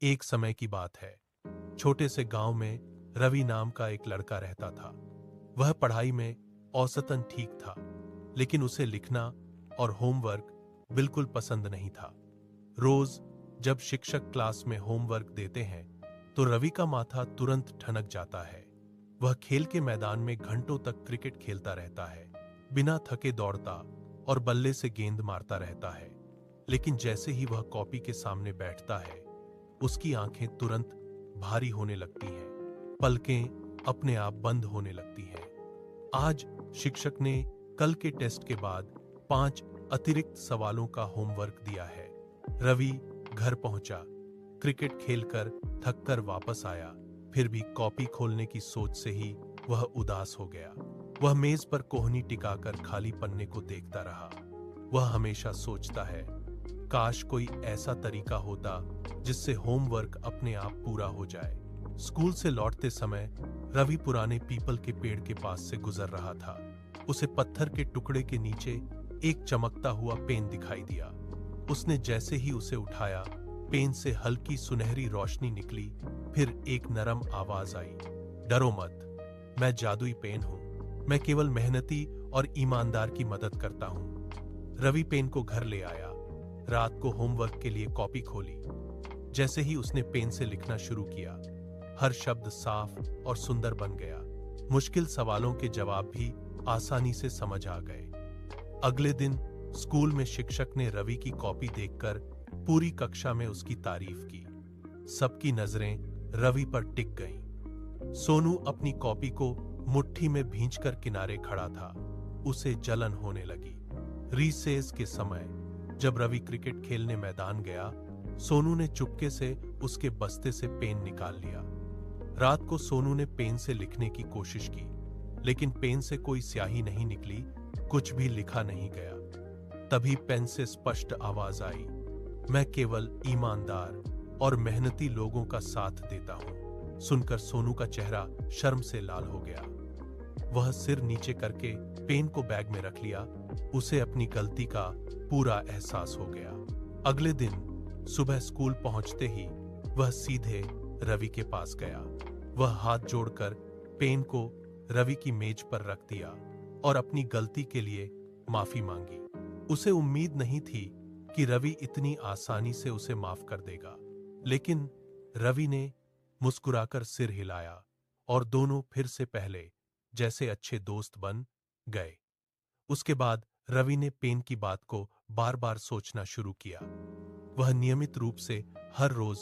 एक समय की बात है। छोटे से गांव में रवि नाम का एक लड़का रहता था। वह पढ़ाई में औसतन ठीक था, लेकिन उसे लिखना और होमवर्क बिल्कुल पसंद नहीं था। रोज जब शिक्षक क्लास में होमवर्क देते हैं, तो रवि का माथा तुरंत ठनक जाता है। वह खेल के मैदान में घंटों तक क्रिकेट खेलता रहता है, बिना थके दौड़ता और बल्ले से गेंद मारता रहता है। लेकिन जैसे ही वह कॉपी के सामने बैठता है, उसकी आंखें तुरंत भारी होने लगती हैं, पलकें अपने आप बंद होने लगती हैं। आज शिक्षक ने कल के टेस्ट के बाद 5 अतिरिक्त सवालों का होमवर्क दिया है। रवि घर पहुंचा, क्रिकेट खेलकर थककर वापस आया, फिर भी कॉपी खोलने की सोच से ही वह उदास हो गया। वह मेज पर कोहनी टिकाकर खाली पन्ने को देखता रहा। वह हमेशा सोचता है, काश कोई ऐसा तरीका होता जिससे होमवर्क अपने आप पूरा हो जाए। स्कूल से लौटते समय रवि पुराने पीपल के पेड़ के पास से गुजर रहा था। उसे पत्थर के टुकड़े के नीचे एक चमकता हुआ पेन दिखाई दिया। उसने जैसे ही उसे उठाया, पेन से हल्की सुनहरी रोशनी निकली। फिर एक नरम आवाज आई, डरो मत, मैं जादुई पेन हूं। मैं केवल मेहनती और ईमानदार की मदद करता हूं। रवि पेन को घर ले आया। रात को होमवर्क के लिए कॉपी खोली। जैसे ही उसने पेन से लिखना शुरू किया, हर शब्द साफ और सुंदर बन गया। मुश्किल सवालों के जवाब भी आसानी से समझ आ गए। अगले दिन स्कूल में शिक्षक ने रवि की कॉपी देखकर पूरी कक्षा में उसकी तारीफ की। सबकी नजरें रवि पर टिक गईं। सोनू अपनी कॉपी को मुट्ठी में भींचकर किनारे खड़ा था। उसे जलन होने लगी। रिसेस के समय जब रवि क्रिकेट खेलने मैदान गया, सोनू ने चुपके से उसके बस्ते से पेन निकाल लिया। रात को सोनू ने पेन से लिखने की कोशिश की, लेकिन पेन से कोई स्याही नहीं निकली, कुछ भी लिखा नहीं गया। तभी पेन से स्पष्ट आवाज आई, मैं केवल ईमानदार और मेहनती लोगों का साथ देता हूं। सुनकर सोनू का चेहरा शर्म से लाल हो गया। वह सिर नीचे करके पेन को बैग में रख लिया। उसे अपनी गलती का पूरा एहसास हो गया। अगले दिन सुबह स्कूल पहुंचते ही वह सीधे रवि के पास गया। वह हाथ जोड़कर पेन को रवि की मेज पर रख दिया और अपनी गलती के लिए माफी मांगी। उसे उम्मीद नहीं थी कि रवि इतनी आसानी से उसे माफ कर देगा, लेकिन रवि ने मुस्कुराकर सिर हिलाया और दोनों फिर से पहले जैसे अच्छे दोस्त बन गए। उसके बाद रवि ने पेन की बात को बार बार सोचना शुरू किया। वह नियमित रूप से हर रोज